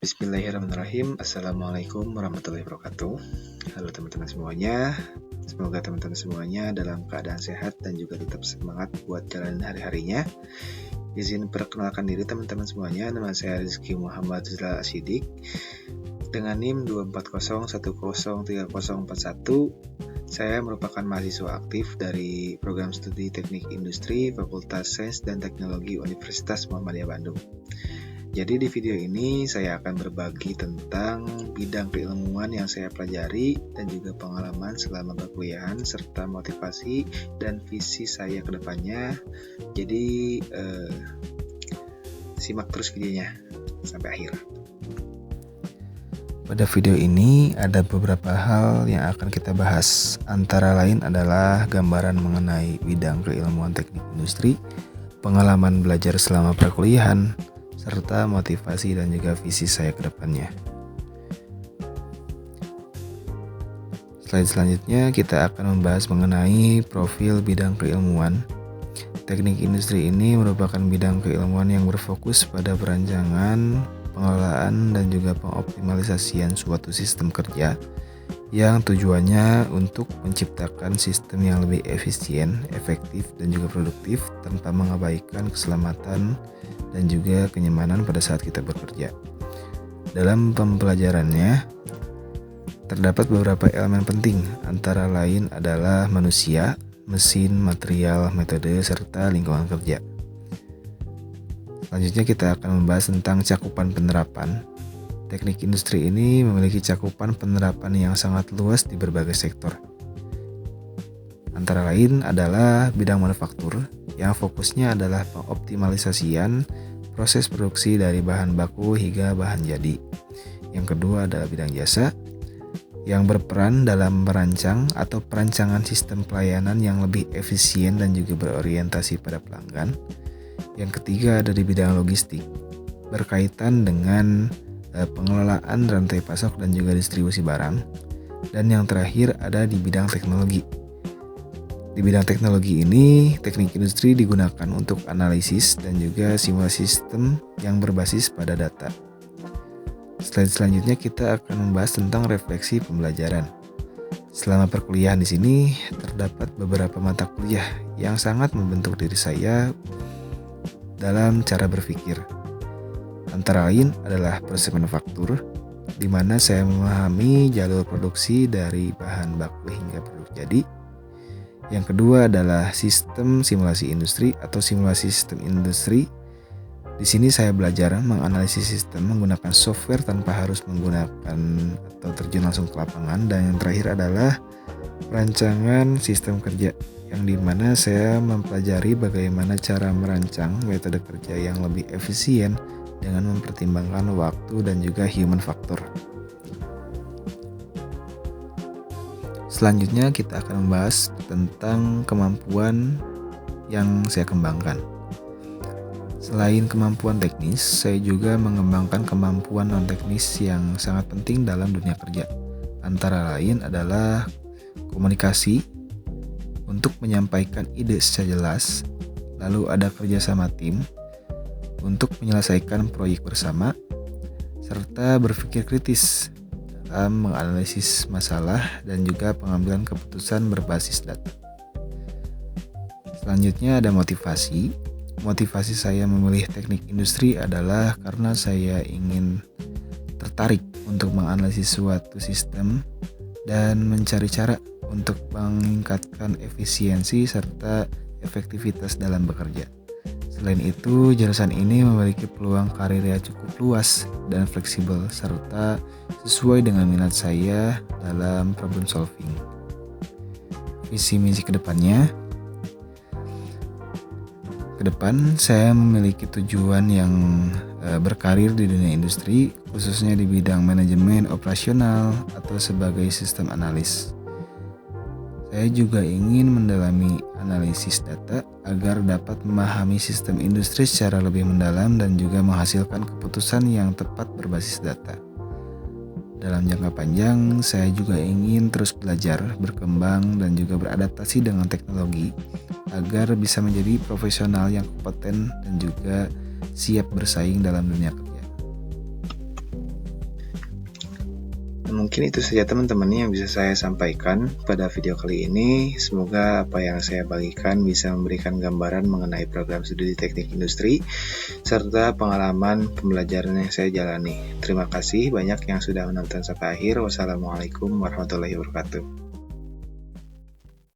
Bismillahirrahmanirrahim. Assalamualaikum warahmatullahi wabarakatuh. Halo teman-teman semuanya. Semoga teman-teman semuanya dalam keadaan sehat dan juga tetap semangat buat jalanin hari-harinya. Izin perkenalkan diri teman-teman semuanya. Nama saya Rizky Muhammad Zila Asyidik dengan NIM 240103041. Saya merupakan mahasiswa aktif dari program studi Teknik Industri Fakultas Sains dan Teknologi Universitas Muhammadiyah Bandung. Jadi di video ini saya akan berbagi tentang bidang keilmuan yang saya pelajari dan juga pengalaman selama perkuliahan serta motivasi dan visi saya ke depannya. Jadi simak terus videonya sampai akhir. Pada video ini ada beberapa hal yang akan kita bahas. Antara lain adalah gambaran mengenai bidang keilmuan teknik industri, pengalaman belajar selama perkuliahan, serta motivasi dan juga visi saya ke depannya. Slide selanjutnya kita akan membahas mengenai profil bidang keilmuan. Teknik industri ini merupakan bidang keilmuan yang berfokus pada perancangan, pengelolaan, dan juga pengoptimalisasian suatu sistem kerja yang tujuannya untuk menciptakan sistem yang lebih efisien, efektif, dan juga produktif tanpa mengabaikan keselamatan dan juga kenyamanan pada saat kita bekerja. Dalam pembelajarannya, terdapat beberapa elemen penting, antara lain adalah manusia, mesin, material, metode, serta lingkungan kerja. Selanjutnya kita akan membahas tentang cakupan penerapan. Teknik industri ini memiliki cakupan penerapan yang sangat luas di berbagai sektor. Antara lain adalah bidang manufaktur, yang fokusnya adalah pengoptimalisasian proses produksi dari bahan baku hingga bahan jadi. Yang kedua adalah bidang jasa, yang berperan dalam merancang atau perancangan sistem pelayanan yang lebih efisien dan juga berorientasi pada pelanggan. Yang ketiga ada di bidang logistik, berkaitan dengan pengelolaan rantai pasok dan juga distribusi barang. Dan yang terakhir ada di bidang teknologi. Di bidang teknologi ini, teknik industri digunakan untuk analisis dan juga simulasi sistem yang berbasis pada data. Slide selanjutnya kita akan membahas tentang refleksi pembelajaran. Selama perkuliahan di sini terdapat beberapa mata kuliah yang sangat membentuk diri saya dalam cara berpikir. Antara lain adalah proses manufaktur, di mana saya memahami jalur produksi dari bahan baku hingga produk jadi. Yang kedua adalah sistem simulasi industri atau simulasi sistem industri. Di sini saya belajar menganalisis sistem menggunakan software tanpa harus menggunakan atau terjun langsung ke lapangan. Dan yang terakhir adalah perancangan sistem kerja, yang dimana saya mempelajari bagaimana cara merancang metode kerja yang lebih efisien dengan mempertimbangkan waktu dan juga human factor. Selanjutnya kita akan membahas tentang kemampuan yang saya kembangkan. Selain kemampuan teknis, saya juga mengembangkan kemampuan non-teknis yang sangat penting dalam dunia kerja. Antara lain adalah komunikasi untuk menyampaikan ide secara jelas, lalu ada kerjasama tim untuk menyelesaikan proyek bersama, serta berpikir kritis dalam menganalisis masalah dan juga pengambilan keputusan berbasis data. Selanjutnya ada motivasi. Motivasi saya memilih teknik industri adalah karena saya ingin tertarik untuk menganalisis suatu sistem dan mencari cara untuk meningkatkan efisiensi serta efektivitas dalam bekerja. Selain itu, jurusan ini memiliki peluang karir yang cukup luas dan fleksibel serta sesuai dengan minat saya dalam problem solving. Visi misi kedepannya, ke depan saya memiliki tujuan yang berkarir di dunia industri, khususnya di bidang manajemen operasional atau sebagai sistem analis. Saya juga ingin mendalami analisis data agar dapat memahami sistem industri secara lebih mendalam dan juga menghasilkan keputusan yang tepat berbasis data. Dalam jangka panjang, saya juga ingin terus belajar, berkembang, dan juga beradaptasi dengan teknologi agar bisa menjadi profesional yang kompeten dan juga siap bersaing dalam dunia kerja. Mungkin itu saja teman-teman yang bisa saya sampaikan pada video kali ini. Semoga apa yang saya bagikan bisa memberikan gambaran mengenai program studi teknik industri serta pengalaman pembelajaran yang saya jalani. Terima kasih banyak yang sudah menonton sampai akhir. Wassalamualaikum warahmatullahi wabarakatuh.